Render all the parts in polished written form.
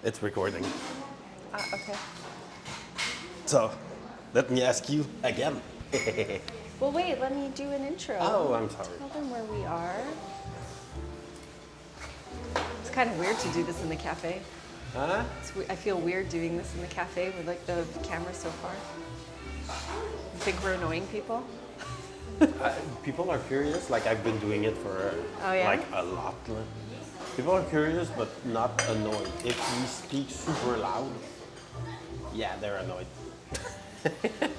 It's recording. Okay. So, let me ask you again. Well, wait, let me do an intro. Oh, I'm sorry. Tell them where we are. It's kind of weird to do this in the cafe. Huh? I feel weird doing this in the cafe with like the camera so far. You think we're annoying people? People are curious. Like I've been doing it for Oh, yeah? like a lot. People are curious, but not annoyed. If we speak super loud, yeah, they're annoyed.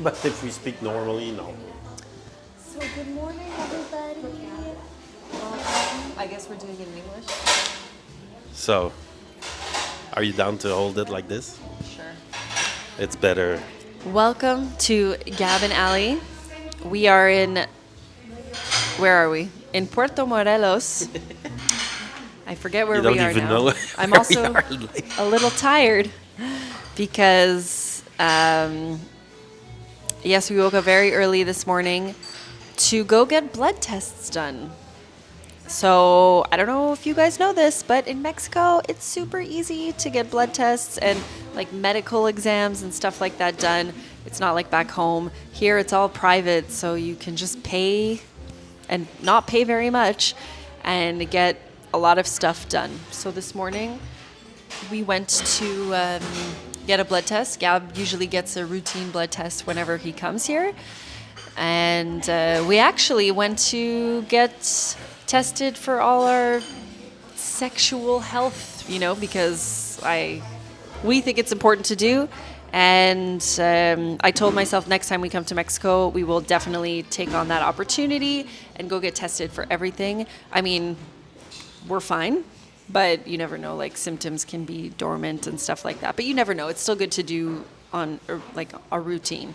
But if we speak normally, no. So good morning, everybody. I guess we're doing it in English. So, are you down to hold it like this? Sure. It's better. Welcome to Gab and Ali. We are in, where are we? In Puerto Morelos. I forget where You don't we are even now. know I'm where we also are, like. a little tired because, yes, we woke up very early this morning to go get blood tests done. So I don't know if you guys know this, but in Mexico, it's super easy to get blood tests and like medical exams and stuff like that done. It's not like back home. Here, it's all private, so you can just pay and not pay very much and get a lot of stuff done. So this morning, we went to get a blood test. Gab usually gets a routine blood test whenever he comes here. And we actually went to get tested for all our sexual health, because we think it's important to do. And I told myself next time we come to Mexico, we will definitely take on that opportunity and go get tested for everything. I mean, we're fine, but you never know, like symptoms can be dormant and stuff like that. But you never know. It's still good to do on like a routine.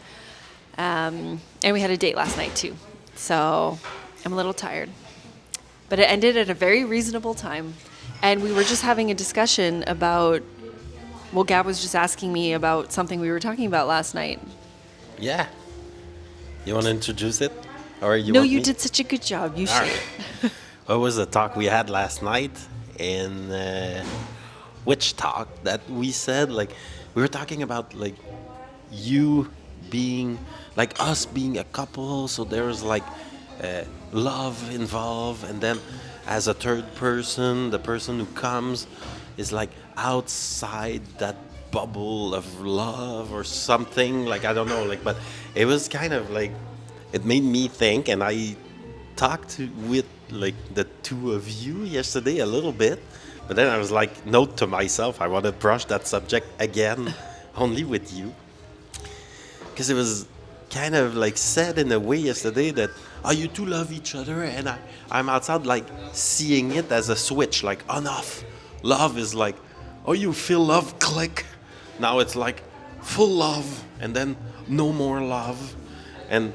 And we had a date last night too. So I'm a little tired. But it ended at a very reasonable time. And we were just having a discussion about, well, Gab was just asking me about something we were talking about last night. Yeah. You want to introduce it? Or you No, want you me? did such a good job. You All should. right. What was the talk we had last night? And which talk that we said? Like, we were talking about, like, you being, like, us being a couple. So there's, like, love involved. And then as a third person, the person who comes is, like, outside that bubble of love or something. Like, I don't know. Like, but it was kind of, like, it made me think, and I talked with like the two of you yesterday a little bit, but then I was like, note to myself, I want to brush that subject again, only with you, because it was kind of like said in a way yesterday that you two love each other, and I'm outside like seeing it as a switch, like on off. Love is like, you feel love, click. Now it's like full love, and then no more love, and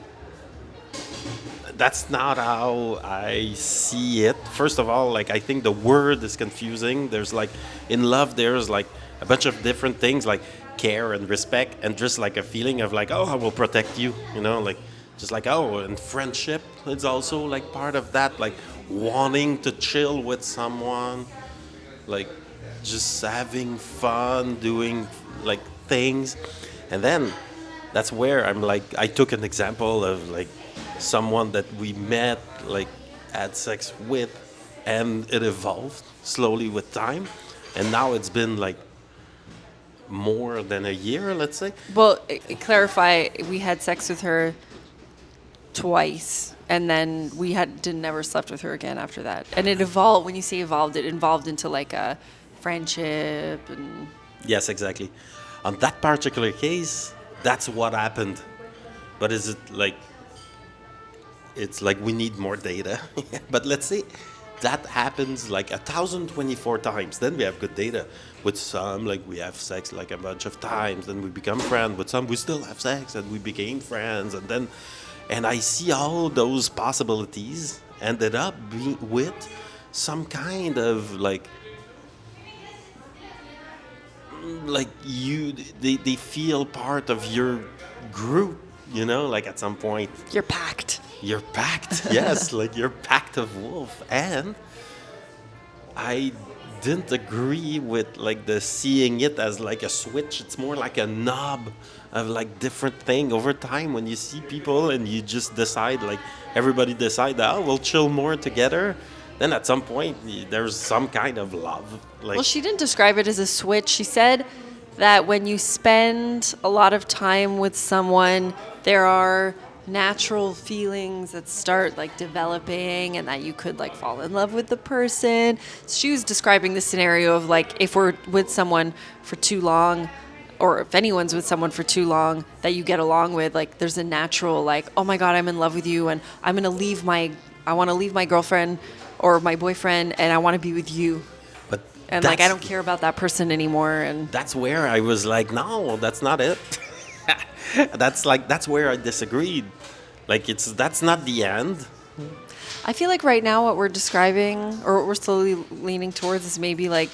that's not how I see it. First of all, like I think the word is confusing. There's like in love, there's like a bunch of different things like care and respect, and just like a feeling of like, I will protect you, like just like and friendship. It's also like part of that, like wanting to chill with someone, like just having fun, doing like things, and then that's where I'm like, I took an example of like someone that we met, like had sex with, and it evolved slowly with time, and now it's been like more than a year, let's say. Well, clarify, we had sex with her twice, and then we didn't never slept with her again after that. And it evolved. When you say evolved, it evolved into like a friendship and. Yes, exactly. On that particular case, that's what happened. But is it like, it's like we need more data. But let's say that happens like 1,024 times. Then we have good data. With some, like we have sex like a bunch of times, then we become friends. With some, we still have sex and we became friends. And I see all those possibilities ended up being with some kind of like they feel part of your group, like at some point. You're packed. You're packed, yes, like you're packed of wolf. And I didn't agree with like the seeing it as like a switch. It's more like a knob of like different thing over time. When you see people and you just decide, like everybody decide, oh, we'll chill more together. Then at some point there's some kind of love. Well, Like she didn't describe it as a switch. She said that when you spend a lot of time with someone, there are natural feelings that start like developing and that you could like fall in love with the person. She was describing the scenario of like if we're with someone for too long or if anyone's with someone for too long that you get along with, like there's a natural like, oh my God, I'm in love with you and I want to leave my girlfriend or my boyfriend and I want to be with you. but And like I don't care about that person anymore and that's where I was like, no, that's not it. That's where I disagreed. Like that's not the end. I feel like right now what we're describing or what we're slowly leaning towards is maybe like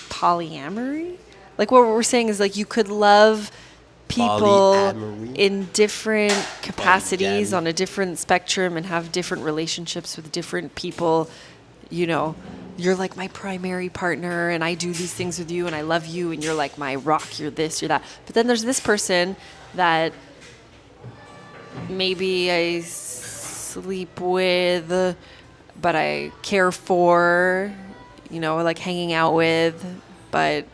polyamory. Like what we're saying is like you could love people Polyamory. in different capacities Polygamy. on a different spectrum and have different relationships with different people. You know, you're like my primary partner and I do these things with you and I love you and you're like my rock, you're this, you're that. But then there's this person that maybe I sleep with, but I care for, you know, like hanging out with, but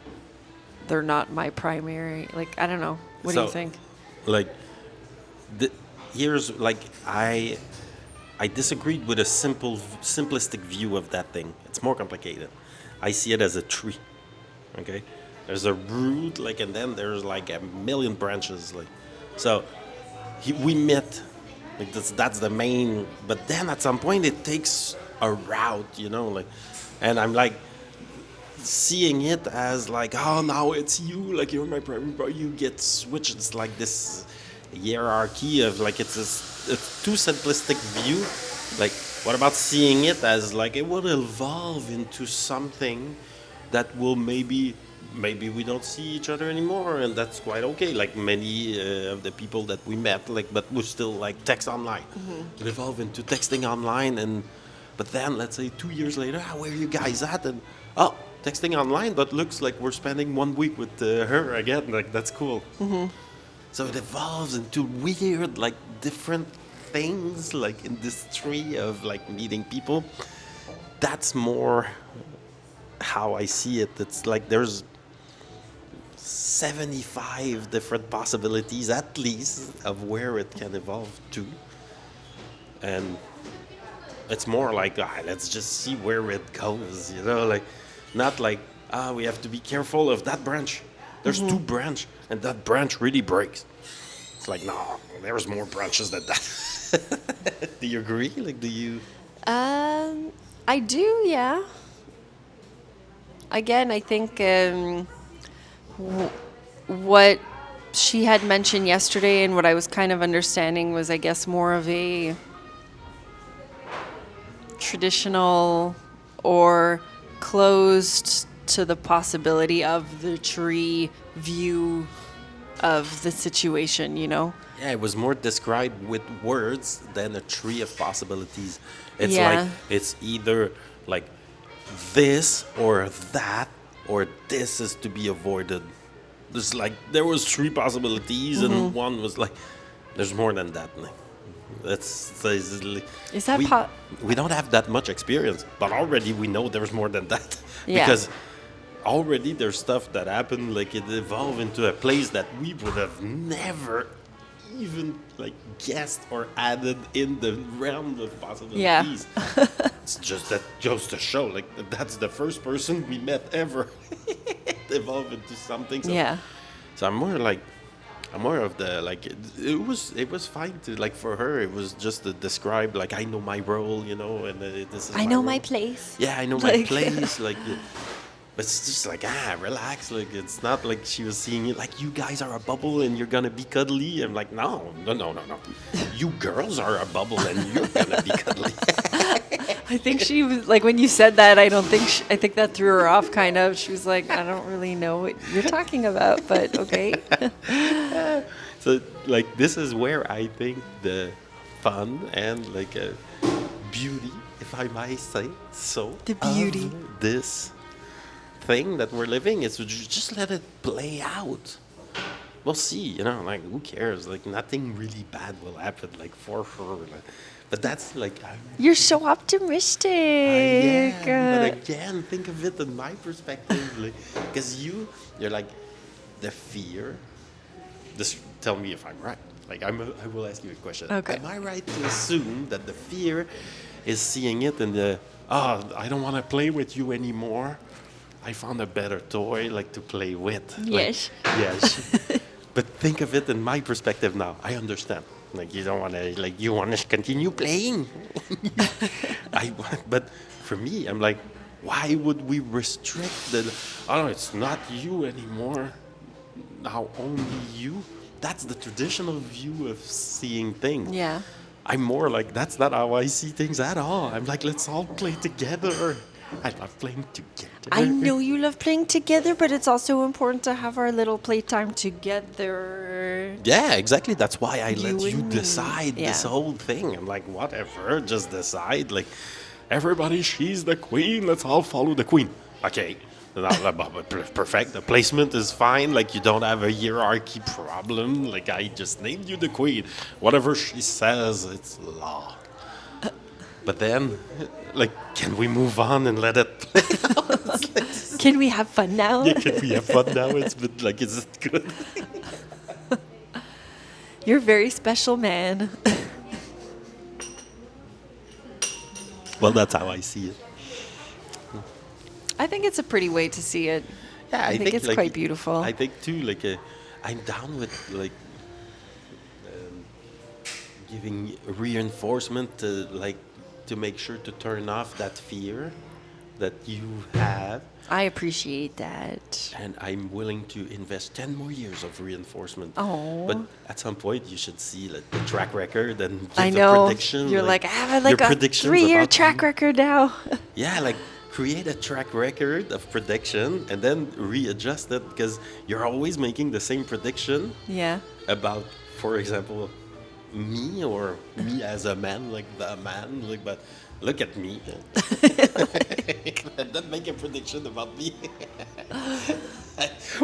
they're not my primary. Like, I don't know. What do you So, think? Like, the, here's like I disagreed with a simplistic view of that thing. It's more complicated. I see it as a tree. Okay, there's a root, like, and then there's like a million branches, like, so we met. Like that's the main. But then at some point it takes a route, you know, like, and I'm like seeing it as like, oh, now it's you, like you're my primary, but you get switched. It's like this hierarchy of like a too simplistic view. Like, what about seeing it as like it will evolve into something that will maybe we don't see each other anymore, and that's quite okay. Like many of the people that we met, like, but we still like text online. It evolved into texting online, and but then let's say 2 years later, where are you guys at? And oh, texting online, but looks like we're spending 1 week with her again. Like that's cool. So it evolves into weird, like different things, like in this tree of like meeting people. That's more how I see it. It's like there's 75 different possibilities at least of where it can evolve to. And it's more like, let's just see where it goes, you know, like not like, we have to be careful of that branch. There's two branch and that branch really breaks. It's like, no, there's more branches than that. Do you agree? Like, do you? I do, yeah. Again, I think what she had mentioned yesterday and what I was kind of understanding was, I guess, more of a traditional or closed to the possibility of the tree view of the situation, you know? Yeah, it was more described with words than a tree of possibilities. It's Yeah. like it's either like this or that, or this is to be avoided. There's like there was three possibilities, and one was like there's more than that. Like, that's Is that we don't have that much experience, but already we know there's more than that. Yeah. Because already there's stuff that happened, like it evolved into a place that we would have never even like guessed or added in the realm of possibilities. It's just that goes to show, like that's the first person we met ever. It evolved into something. So, Yeah. So I'm more of the like it was fine to like for her it was just to describe like I know my role, you know, and this is I know my role. place. Yeah, I know my Like- place. Like, but it's just like relax. Like it's not like she was seeing it like you guys are a bubble and you're gonna be cuddly. I'm like no. You girls are a bubble and you're gonna be cuddly. I think she was like when you said that. I don't think I think that threw her off. Kind of. She was like, I don't really know what you're talking about, but okay. So like this is where I think the fun and like beauty, if I might say so, The beauty. of this thing that we're living is to just let it play out. We'll see, like who cares? Like nothing really bad will happen, like for her. But that's like You're so optimistic. I am, but again, think of it in my perspective, like, because you're like the fear. Just tell me if I'm right. Like I will ask you a question. Okay. Am I right to assume that the fear is seeing it in the I don't want to play with you anymore. I found a better toy like to play with. Yes. Like, yes. But think of it in my perspective now. I understand. Like you don't want to you want to continue playing. But for me, I'm like, why would we restrict the? Oh, it's not you anymore. Now only you. That's the traditional view of seeing things. Yeah. I'm more like that's not how I see things at all. I'm like, let's all play together. I love playing together. I know you love playing together, but it's also important to have our little playtime together. Yeah, exactly. That's why I let You you and me. decide this Yeah. whole thing. I'm like, whatever, just decide. Like, everybody, she's the queen. Let's all follow the queen. Okay. Perfect. The placement is fine. Like, you don't have a hierarchy problem. Like, I just named you the queen. Whatever she says, it's law. But then, like, can we move on and let it play out? Can we have fun now? Yeah, can we have fun now? It's been like, is it good? You're a very special man. Well, that's how I see it. I think it's a pretty way to see it. Yeah, I think it's like, quite beautiful. I think too, like, I'm down with like giving reinforcement to make sure to turn off that fear that you have, I appreciate that. and I'm willing to invest 10 more years of reinforcement. Oh. But at some point, you should see like the track record and give I the know. prediction. You're like, I have your like a predictions 3-year about track you. record now. Yeah, like create a track record of prediction and then readjust it because you're always making the same prediction Yeah. about, for example, me or me as a man, like the man, like, but look at me. And then make a prediction about me.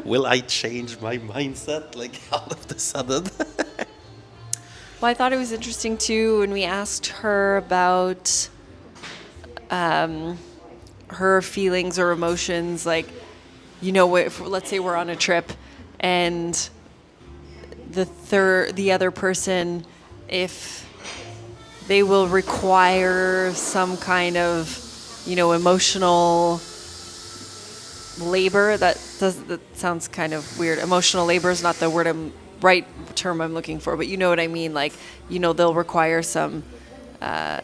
Will I change my mindset like all of a sudden? Well, I thought it was interesting too when we asked her about her feelings or emotions. Like, if, let's say we're on a trip and the other person, if they will require some kind of, emotional labor. That sounds kind of weird. Emotional labor is not the right term I'm looking for, but you know what I mean. Like, they'll require some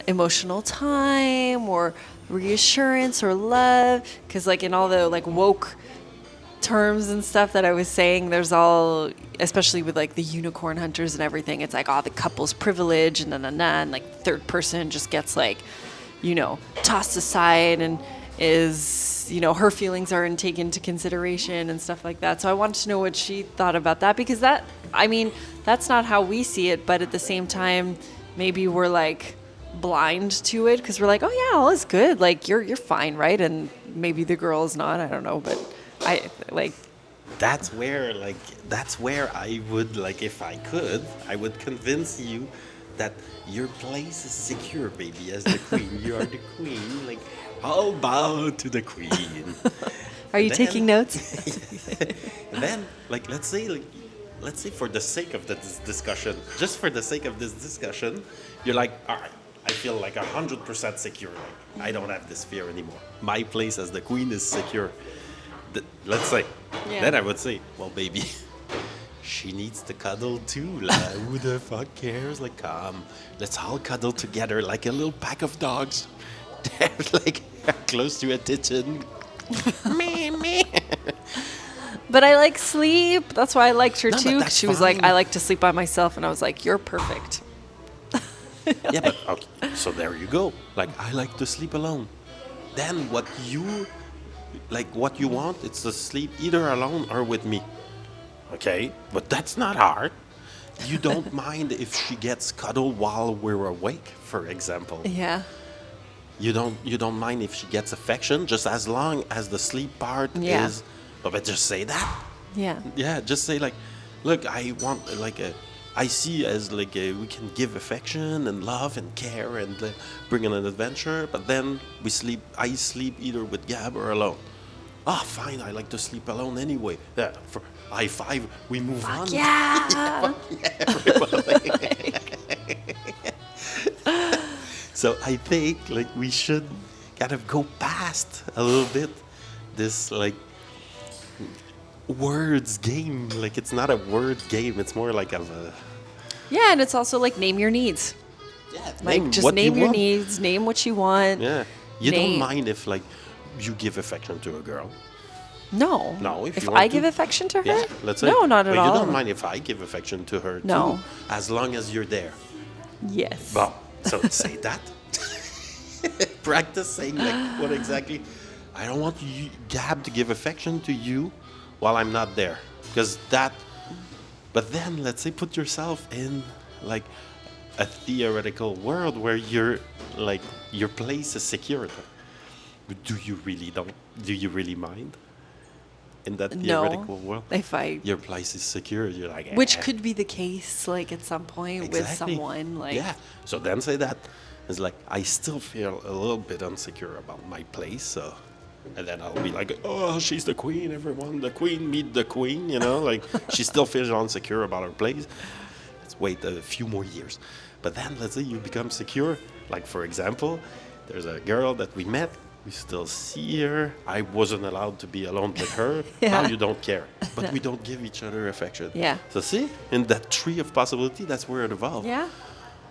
emotional time or reassurance or love, because like in all the like woke terms and stuff that I was saying, there's all, especially with like the unicorn hunters and everything, it's like, the couple's privilege and and like third person just gets like, tossed aside and is, her feelings aren't taken into consideration and stuff like that. So I wanted to know what she thought about that, because that's not how we see it, but at the same time, maybe we're like blind to it because we're like, oh yeah, all is good, like you're fine, right? And maybe the girl is not, I don't know, but I like That's where I would, like, if I could, I would convince you that your place is secure, baby, as the queen. You are the queen. Like, all bow to the queen. Are you Then- taking notes? Then, like, let's say for the sake of this discussion, just for the sake of this discussion, you're like, all right, I feel like 100% secure. Like, I don't have this fear anymore. My place as the queen is secure. Let's say. Yeah. Then I would say, well, baby, she needs to cuddle too. Like, who the fuck cares? Like, come, let's all cuddle together like a little pack of dogs. Like, close to a kitchen. Me, me. But I like sleep. That's why I liked her No, but too. 'Cause that's she was like, fine. I like to sleep by myself, and I was like, you're perfect. Yeah, but okay, so there you go. Like, I like to sleep alone. Then what you want, it's to sleep either alone or with me. Okay? But that's not hard. You don't mind if she gets cuddled while we're awake, for example. Yeah. you don't mind if she gets affection, just as long as the sleep part Yeah. is. But just say that. Yeah. Yeah, just say like, look, I want like a. I see as like we can give affection and love and care and bring in an adventure, but then we sleep. I sleep either with Gab or alone. Ah, fine. I like to sleep alone anyway. Yeah, for high five. We move on. Yeah. So I think like we should kind of go past a little bit this like words game. Like it's not a word game. It's more like of a Yeah, and it's also like name your needs. yeah. Like just what name you your want. needs, name what you want. Yeah, you don't Name- mind if like you give affection to a girl. No. No, if you I want give to. affection to her? Yeah, let's say. No, not at But all. you don't mind if I give affection to her No. too, as long as you're there. Yes. Well, so say that. Practice saying like what exactly. I don't want you, Gab, to give affection to you while I'm not there, because that. But then let's say put yourself in like a theoretical world where you're like your place is secure. Do you really don't? Do you really mind? In that theoretical No. world, If I your place is secure. You're like, which "Eh." could be the case like at some point with Exactly. someone like yeah. So then say that. It's like I still feel a little bit insecure about my place. So, and then I'll be like, oh, she's the queen. Everyone, the queen, meet the queen. You know, like she still feels insecure about her place. Let's wait a few more years. But then let's say you become secure. Like for example, there's a girl that we met. We still see her. I wasn't allowed to be alone with her. Yeah. Now you don't care. But we don't give each other affection. Yeah. So see, in that tree of possibility, that's where it evolved. Yeah.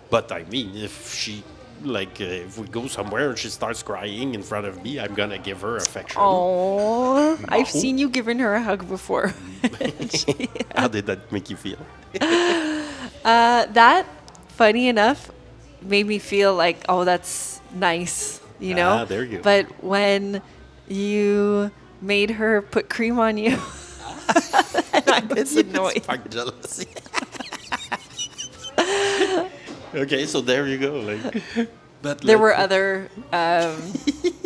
But I mean, if she, like, if we go somewhere and she starts crying in front of me, I'm gonna give her affection. Oh, I've No. seen you giving her a hug before. How did that make you feel? That, funny enough, made me feel like, oh, that's nice, you know? Ah, there you go. But when you made her put cream on you, and I was annoyed. Spark jealousy. Okay, so there you go. Like, but There were let's- other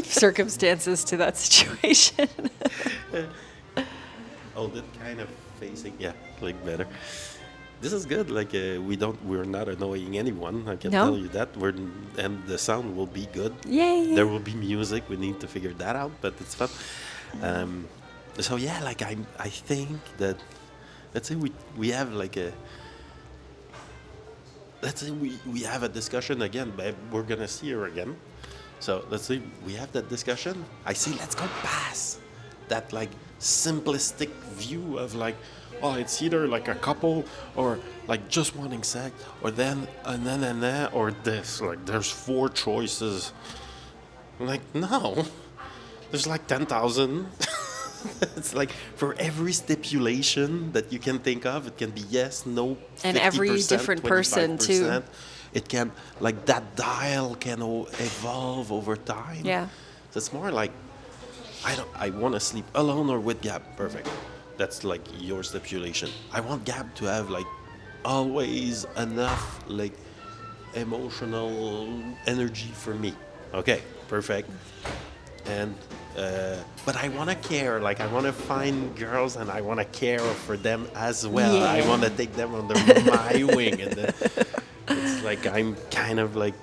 circumstances to that situation. hold it kind of facing, yeah, like better. This is good. Like we're not annoying anyone. I can No. tell you that. And the sound will be good. Yay. There will be music. We need to figure that out, but it's fun. So yeah, like I think that let's say we have like a let's say we have a discussion again, babe. We're gonna see her again. So let's say we have that discussion. I say let's go past that like simplistic view of like, oh, it's either like a couple or like just wanting sex or then or this. Like there's 4 choices. I'm like, no. There's like 10,000. It's like for every stipulation that you can think of, it can be yes, no, 50%, And every different person, too. 25%. It can, like that dial can evolve over time. Yeah. So it's more like, I want to sleep alone or with Gab. Perfect. That's like your stipulation. I want Gab to have like always enough like emotional energy for me. Okay, perfect. And but I want to care. Like I want to find girls and I want to care for them as well. Yeah. I want to take them under my wing, and then it's like I'm kind of like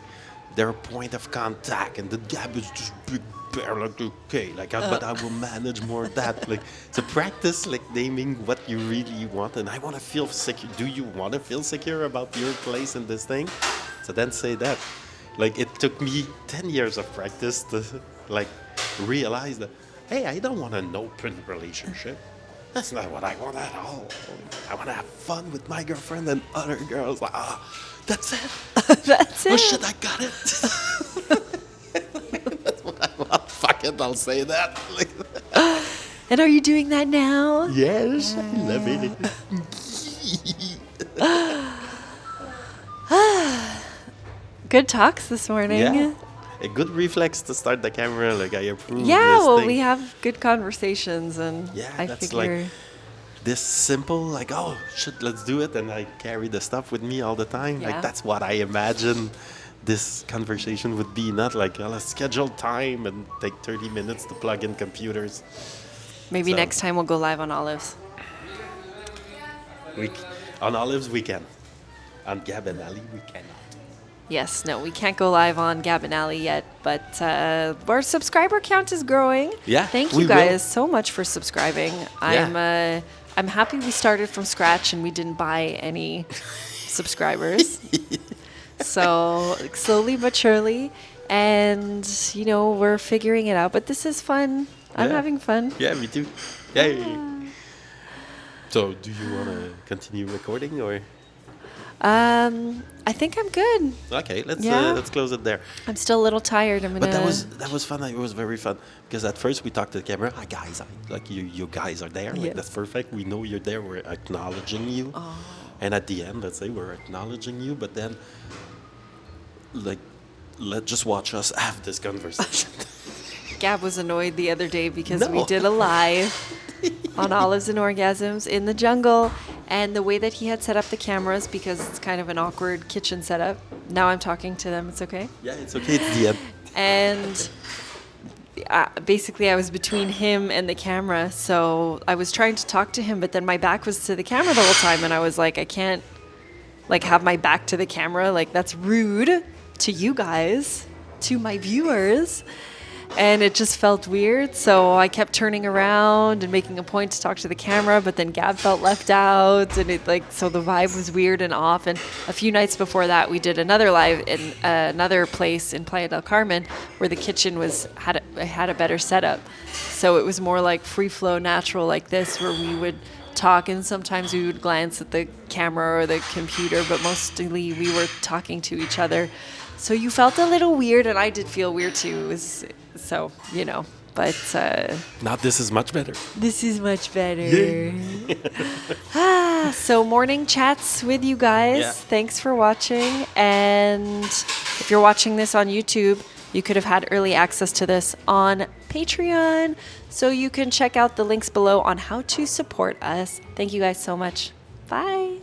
their point of contact, and the Gab is just big bear. Like okay, like but I will manage more of that. Like to practice like naming what you really want, and I want to feel secure. Do you want to feel secure about your place in this thing? So then say that. Like it took me 10 years of practice to like realize that, hey, I don't want an open relationship. That's not what I want at all. I want to have fun with my girlfriend and other girls. Like, that's it. That's Oh it. shit, I got it. That's what I want. Fuck it, I'll say that. Like, And are you doing that now? yes, I love it. Good talks this morning. Yeah. A good reflex to start the camera. Like I approve. Yeah, this well, thing. we have good conversations, and Yeah, I that's figure. like this simple, like, oh shit, let's do it, and I carry the stuff with me all the time. Yeah. Like that's what I imagine this conversation would be not like, let's schedule time and take 30 minutes to plug in computers. Maybe So- next time we'll go live on Olives. We, on Olives, we can. On Gab and Ali, we cannot. Yes, no, we can't go live on Gab and Alley yet, but our subscriber count is growing. Yeah, Thank we you will. guys so much for subscribing. Yeah. I'm happy we started from scratch and we didn't buy any subscribers. So slowly but surely, and we're figuring it out. But this is fun. I'm Yeah. having fun. Yeah, me too. Yay. So, do you want to continue recording or? I think I'm good. Okay, Yeah. let's close it there. I'm still a little tired. I'm gonna. But that was fun. It was very fun because at first we talked to the camera. Hi guys, like you guys are there. Like Yes. that's perfect. We know you're there. We're acknowledging you. And at the end, let's say we're acknowledging you. But then, like, just watch us have this conversation. Gab was annoyed the other day because we No. did a live on Olives and Orgasms in the jungle, and the way that he had set up the cameras, because it's kind of an awkward kitchen setup. Now I'm talking to them. It's okay. Yeah, it's okay. It's the end. And basically, I was between him and the camera, so I was trying to talk to him, but then my back was to the camera the whole time, and I was like, I can't have my back to the camera. Like, that's rude to you guys, to my viewers. And it just felt weird, so I kept turning around and making a point to talk to the camera, but then Gab felt left out, and so the vibe was weird and off. And a few nights before that, we did another live in another place in Playa del Carmen where the kitchen had a better setup, so it was more like free flow, natural, like this, where we would talk, and sometimes we would glance at the camera or the computer, but mostly we were talking to each other. So you felt a little weird, and I did feel weird too. So, but Now this is much better. this is much better. So morning chats with you guys. Yeah. Thanks for watching. And if you're watching this on YouTube, you could have had early access to this on Patreon. So you can check out the links below on how to support us. Thank you guys so much. Bye.